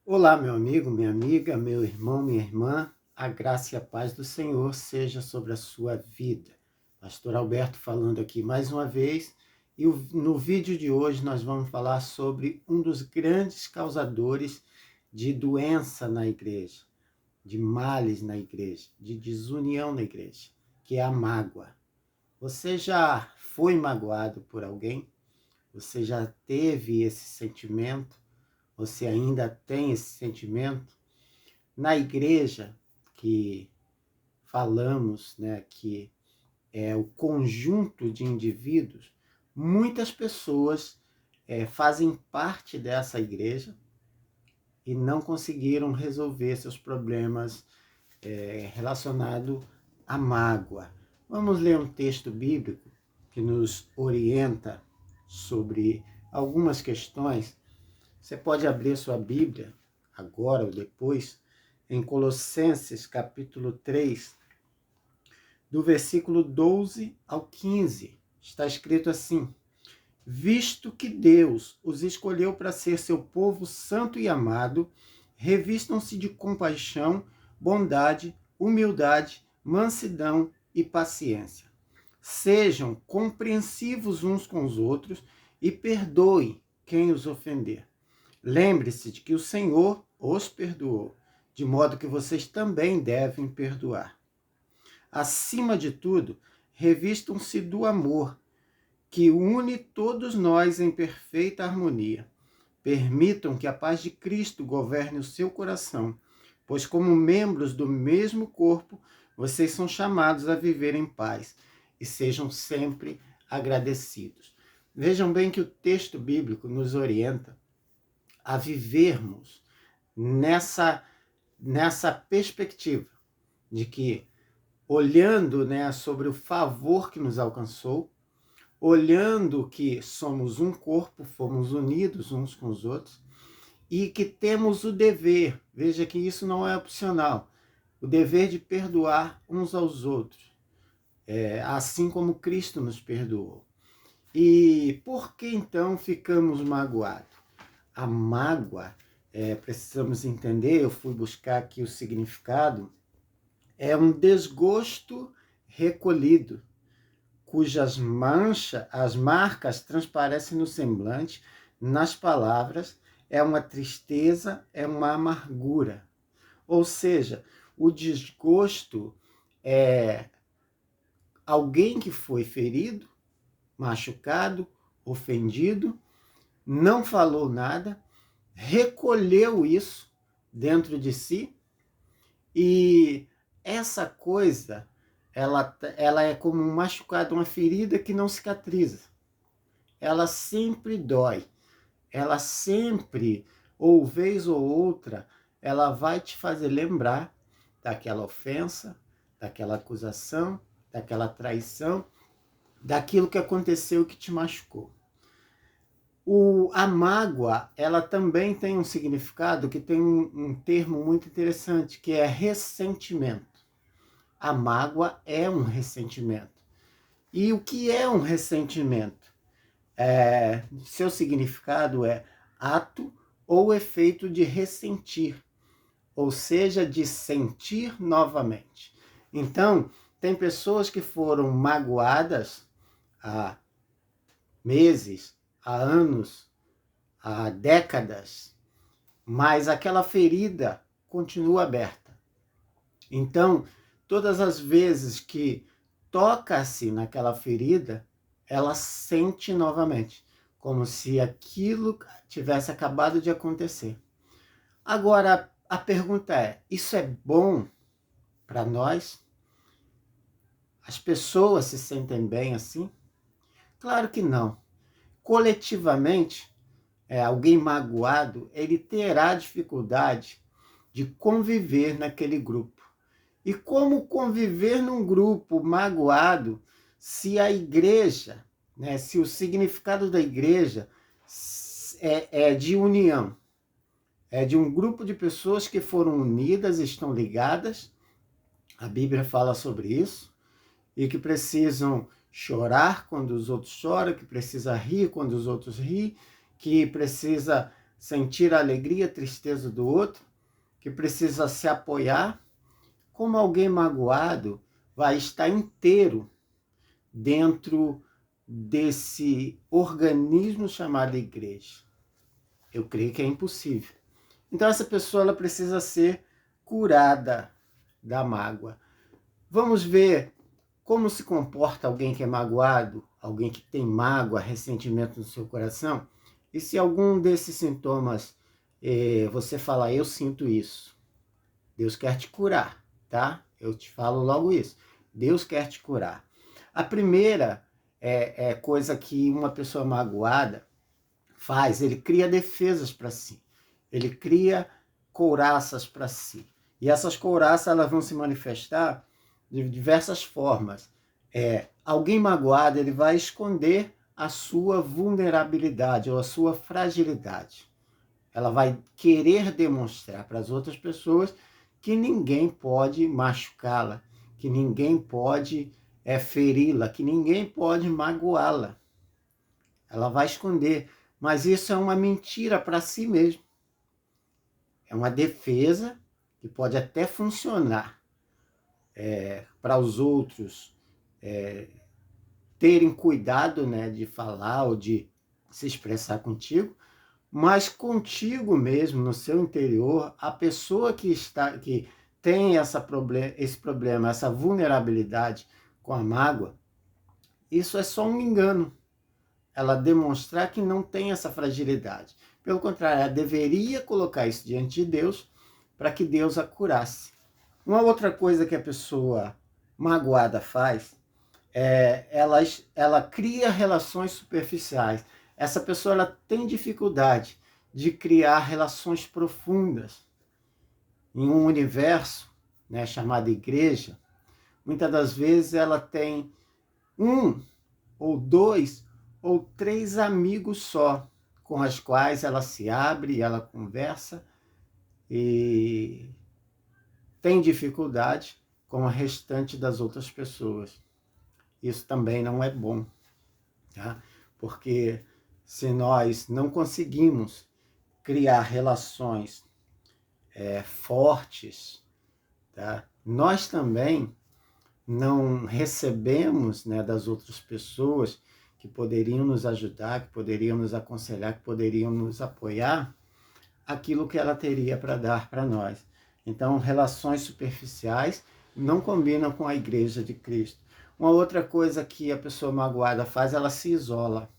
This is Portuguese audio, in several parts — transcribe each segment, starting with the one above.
Olá, meu amigo, minha amiga, meu irmão, minha irmã, a graça e a paz do Senhor seja sobre a sua vida. Pastor Alberto falando aqui mais uma vez, e no vídeo de hoje nós vamos falar sobre um dos grandes causadores de doença na igreja, de males na igreja, de desunião na igreja, que é a mágoa. Você já foi magoado por alguém? Você já teve esse sentimento? Você ainda tem esse sentimento? Na igreja que falamos, né, que é o conjunto de indivíduos, muitas pessoas fazem parte dessa igreja e não conseguiram resolver seus problemas relacionados à mágoa. Vamos ler um texto bíblico que nos orienta sobre algumas questões. Você pode abrir sua Bíblia, agora ou depois, em Colossenses capítulo 3, do versículo 12 ao 15. Está escrito assim: visto que Deus os escolheu para ser seu povo santo e amado, revistam-se de compaixão, bondade, humildade, mansidão e paciência. Sejam compreensivos uns com os outros e perdoem quem os ofender. Lembre-se de que o Senhor os perdoou, de modo que vocês também devem perdoar. Acima de tudo, revistam-se do amor, que une todos nós em perfeita harmonia. Permitam que a paz de Cristo governe o seu coração, pois, como membros do mesmo corpo, vocês são chamados a viver em paz e sejam sempre agradecidos. Vejam bem que o texto bíblico nos orienta a vivermos nessa perspectiva de que, olhando, né, sobre o favor que nos alcançou, olhando que somos um corpo, fomos unidos uns com os outros, e que temos o dever, veja que isso não é opcional, o dever de perdoar uns aos outros, assim como Cristo nos perdoou. E por que então ficamos magoados? A mágoa, precisamos entender, eu fui buscar aqui o significado, é um desgosto recolhido, as marcas transparecem no semblante, nas palavras, é uma tristeza, é uma amargura. Ou seja, o desgosto é alguém que foi ferido, machucado, ofendido, não falou nada, recolheu isso dentro de si, e essa coisa, ela é como um machucado, uma ferida que não cicatriza. Ela sempre dói, ela sempre, ou vez ou outra, ela vai te fazer lembrar daquela ofensa, daquela acusação, daquela traição, daquilo que aconteceu que te machucou. A mágoa, ela também tem um significado que tem um termo muito interessante, que é ressentimento. A mágoa é um ressentimento. E o que é um ressentimento? Seu significado é ato ou efeito de ressentir, ou seja, de sentir novamente. Então, tem pessoas que foram magoadas há meses, há anos, há décadas, mas aquela ferida continua aberta. Então, todas as vezes que toca-se naquela ferida, ela sente novamente, como se aquilo tivesse acabado de acontecer. Agora, a pergunta é: isso é bom para nós? As pessoas se sentem bem assim? Claro que não. Coletivamente, alguém magoado, ele terá dificuldade de conviver naquele grupo. E como conviver num grupo magoado se a igreja, né, se o significado da igreja é de união, é de um grupo de pessoas que foram unidas, estão ligadas, a Bíblia fala sobre isso, e que precisam chorar quando os outros choram, que precisa rir quando os outros riem, que precisa sentir a alegria e a tristeza do outro, que precisa se apoiar. Como alguém magoado vai estar inteiro dentro desse organismo chamado igreja? Eu creio que é impossível. Então essa pessoa ela precisa ser curada da mágoa. Vamos ver como se comporta alguém que é magoado, alguém que tem mágoa, ressentimento no seu coração. E se algum desses sintomas você falar, eu sinto isso, Deus quer te curar, tá? Eu te falo logo isso. Deus quer te curar. A primeira coisa que uma pessoa magoada faz, ele cria defesas para si. Ele cria couraças para si. E essas couraças elas vão se manifestar de diversas formas. Alguém magoado ele vai esconder a sua vulnerabilidade ou a sua fragilidade. Ela vai querer demonstrar para as outras pessoas que ninguém pode machucá-la, que ninguém pode feri-la, que ninguém pode magoá-la. Ela vai esconder, mas isso é uma mentira para si mesmo. É uma defesa que pode até funcionar para os outros terem cuidado, né, de falar ou de se expressar contigo, mas contigo mesmo, no seu interior, a pessoa que tem esse problema, essa vulnerabilidade com a mágoa, isso é só um engano. Ela demonstrar que não tem essa fragilidade. Pelo contrário, ela deveria colocar isso diante de Deus para que Deus a curasse. Uma outra coisa que a pessoa magoada faz ela cria relações superficiais. Essa pessoa ela tem dificuldade de criar relações profundas. Em um universo, né, chamado igreja, muitas das vezes ela tem um ou dois ou três amigos só, com as quais ela se abre, ela conversa e tem dificuldade com o restante das outras pessoas. Isso também não é bom, tá? Porque se nós não conseguimos criar relações fortes, tá? Nós também não recebemos, né, das outras pessoas que poderiam nos ajudar, que poderiam nos aconselhar, que poderiam nos apoiar, aquilo que ela teria para dar para nós. Então, relações superficiais não combinam com a igreja de Cristo. Uma outra coisa que a pessoa magoada faz, ela se isola,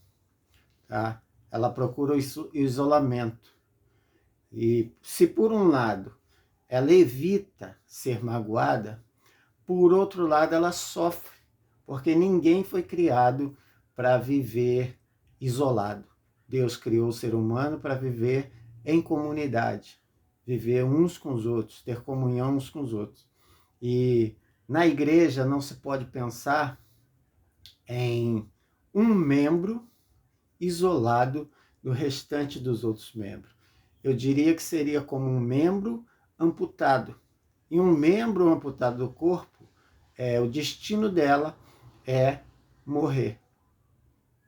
tá? Ela procura o isolamento. E se por um lado ela evita ser magoada, por outro lado ela sofre, porque ninguém foi criado para viver isolado. Deus criou o ser humano para viver em comunidade, viver uns com os outros, ter comunhão uns com os outros. E na igreja não se pode pensar em um membro isolado do restante dos outros membros. Eu diria que seria como um membro amputado. E um membro amputado do corpo, o destino dela é morrer.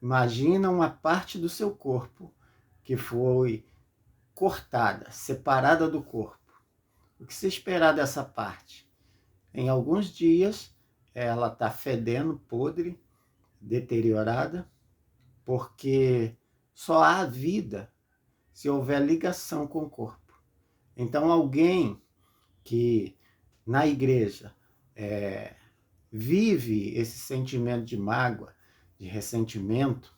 Imagina uma parte do seu corpo que foi cortada, separada do corpo. O que se esperar dessa parte? Em alguns dias, ela está fedendo, podre, deteriorada, porque só há vida se houver ligação com o corpo. Então, alguém que na igreja vive esse sentimento de mágoa, de ressentimento,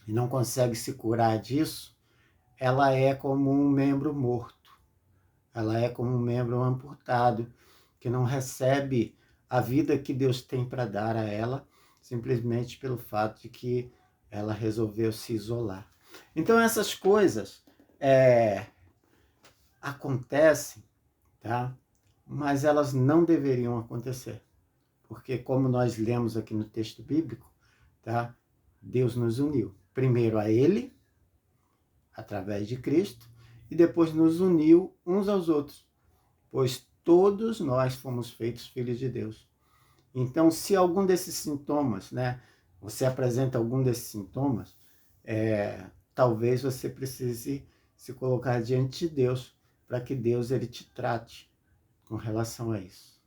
e não consegue se curar disso, ela é como um membro morto. Ela é como um membro amputado, que não recebe a vida que Deus tem para dar a ela, simplesmente pelo fato de que ela resolveu se isolar. Então essas coisas acontecem, tá? Mas elas não deveriam acontecer. Porque como nós lemos aqui no texto bíblico, tá? Deus nos uniu. Primeiro a Ele, através de Cristo, e depois nos uniu uns aos outros, pois todos nós fomos feitos filhos de Deus. Então, se algum desses sintomas, né, você apresenta algum desses sintomas, talvez você precise se colocar diante de Deus, para que Deus ele te trate com relação a isso.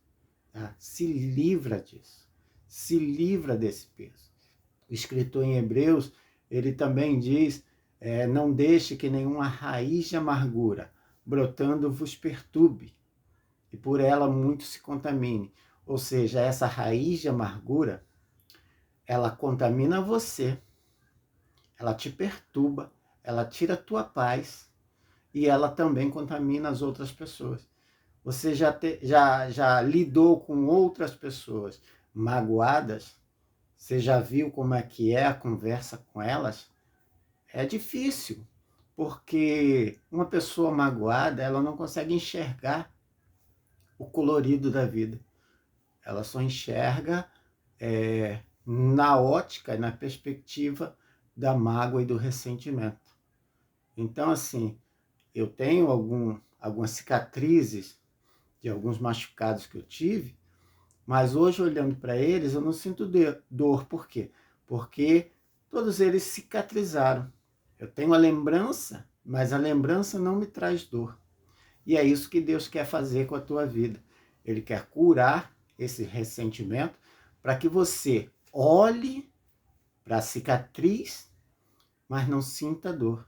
Tá? Se livra disso. Se livra desse peso. O escritor em Hebreus, ele também diz, não deixe que nenhuma raiz de amargura brotando vos perturbe, e por ela muito se contamine. Ou seja, essa raiz de amargura, ela contamina você, ela te perturba, ela tira a tua paz, e ela também contamina as outras pessoas. Você já lidou com outras pessoas magoadas? Você já viu como é que é a conversa com elas? É difícil, porque uma pessoa magoada, ela não consegue enxergar o colorido da vida. Ela só enxerga na ótica, na perspectiva da mágoa e do ressentimento. Então, assim, eu tenho algumas cicatrizes de alguns machucados que eu tive, mas hoje, olhando para eles, eu não sinto dor. Por quê? Porque todos eles cicatrizaram. Eu tenho a lembrança, mas a lembrança não me traz dor. E é isso que Deus quer fazer com a tua vida. Ele quer curar esse ressentimento para que você olhe para a cicatriz, mas não sinta dor.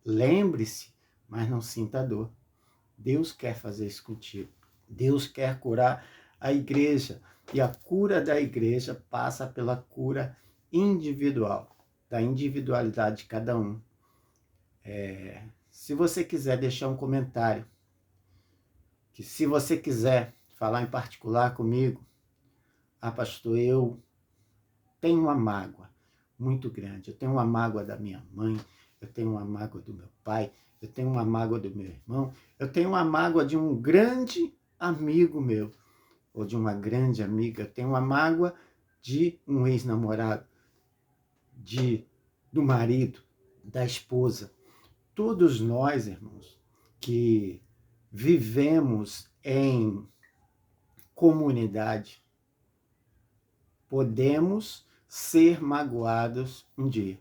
Lembre-se, mas não sinta dor. Deus quer fazer isso contigo. Deus quer curar a igreja. E a cura da igreja passa pela cura individual, da individualidade de cada um. Se você quiser deixar um comentário, que se você quiser falar em particular comigo, pastor, eu tenho uma mágoa muito grande. Eu tenho uma mágoa da minha mãe, eu tenho uma mágoa do meu pai, eu tenho uma mágoa do meu irmão, eu tenho uma mágoa de um grande amigo meu, ou de uma grande amiga, eu tenho uma mágoa de um ex-namorado, do marido, da esposa. Todos nós, irmãos, que vivemos em comunidade, podemos ser magoados um dia.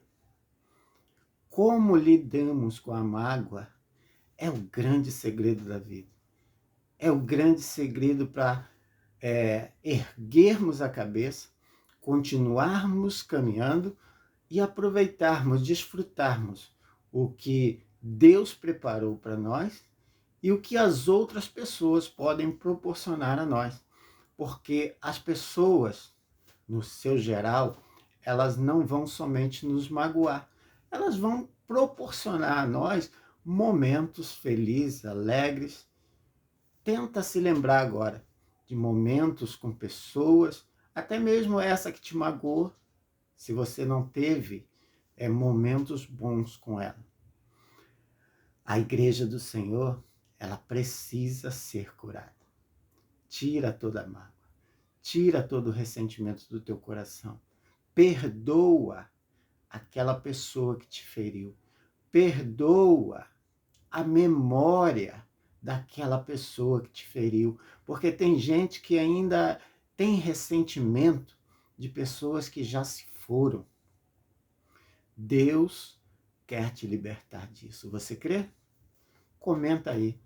Como lidamos com a mágoa é o grande segredo da vida. É o grande segredo para erguermos a cabeça, continuarmos caminhando e aproveitarmos, desfrutarmos o que Deus preparou para nós e o que as outras pessoas podem proporcionar a nós. Porque as pessoas, no seu geral, elas não vão somente nos magoar, elas vão proporcionar a nós momentos felizes, alegres. Tenta se lembrar agora de momentos com pessoas, até mesmo essa que te magoou, se você não teve momentos bons com ela. A igreja do Senhor, ela precisa ser curada. Tira toda a mágoa, tira todo o ressentimento do teu coração. Perdoa aquela pessoa que te feriu. Perdoa a memória daquela pessoa que te feriu. Porque tem gente que ainda tem ressentimento de pessoas que já se foram. Deus quer te libertar disso. Você crê? Comenta aí.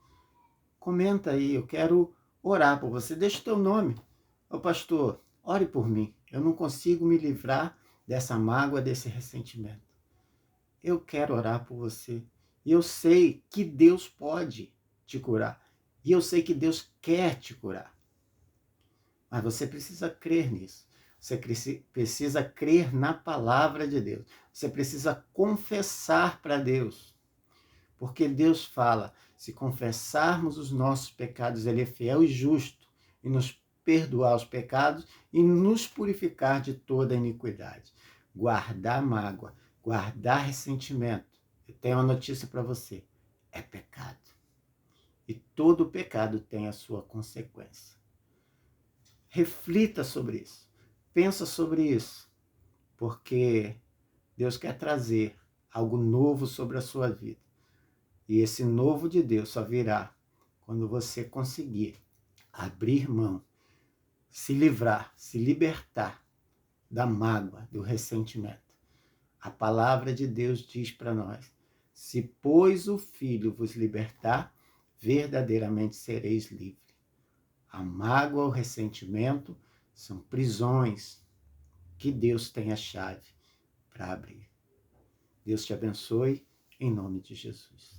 Comenta aí. Eu quero orar por você. Deixa o teu nome. Ô pastor, ore por mim. Eu não consigo me livrar dessa mágoa, desse ressentimento. Eu quero orar por você. E eu sei que Deus pode te curar. E eu sei que Deus quer te curar. Mas você precisa crer nisso. Você precisa crer na palavra de Deus. Você precisa confessar para Deus. Porque Deus fala, se confessarmos os nossos pecados, Ele é fiel e justo e nos perdoar os pecados e nos purificar de toda iniquidade. Guardar mágoa, guardar ressentimento. Eu tenho uma notícia para você. É pecado. E todo pecado tem a sua consequência. Reflita sobre isso. Pensa sobre isso. Porque Deus quer trazer algo novo sobre a sua vida. E esse novo de Deus só virá quando você conseguir abrir mão, se livrar, se libertar da mágoa, do ressentimento. A palavra de Deus diz para nós, Se, pois, o Filho vos libertar, verdadeiramente sereis livres. A mágoa, o ressentimento são prisões que Deus tem a chave para abrir. Deus te abençoe, em nome de Jesus.